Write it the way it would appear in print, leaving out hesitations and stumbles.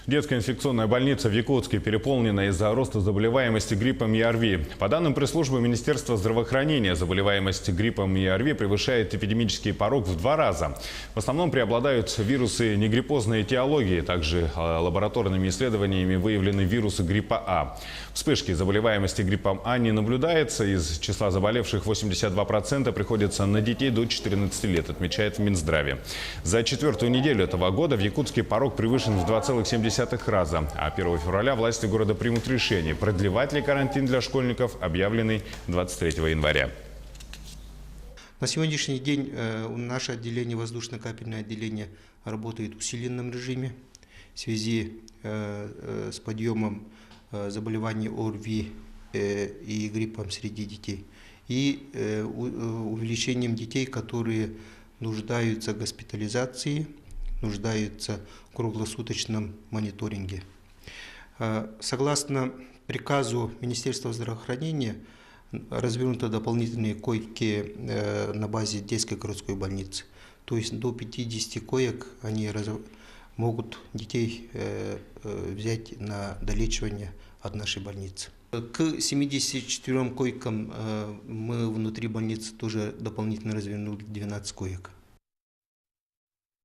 Детская инфекционная больница в Якутске переполнена из-за роста заболеваемости гриппом и ОРВИ. По данным пресс-службы Министерства здравоохранения, заболеваемость гриппом и ОРВИ превышает эпидемический порог в 2 раза. В основном преобладают вирусы негриппозной этиологии. Также лабораторными исследованиями выявлены вирусы гриппа А. Вспышки заболеваемости гриппом А не наблюдается. Из числа заболевших 82% приходится на детей до 14 лет, отмечает в Минздраве. За 4-ю неделю этого года в Якутске порог превышен в 2,7 раза. А 1 февраля власти города примут решение, продлевать ли карантин для школьников, объявленный 23 января. На сегодняшний день наше отделение, воздушно-капельное отделение, работает в усиленном режиме в связи с подъемом заболеваний ОРВИ и гриппом среди детей и увеличением детей, которые нуждаются в госпитализации, нуждаются в круглосуточном мониторинге. Согласно приказу Министерства здравоохранения, развернуты дополнительные койки на базе детской городской больницы. То есть до 50 коек они могут детей взять на долечивание от нашей больницы. К 74 койкам мы внутри больницы тоже дополнительно развернули 12 коек.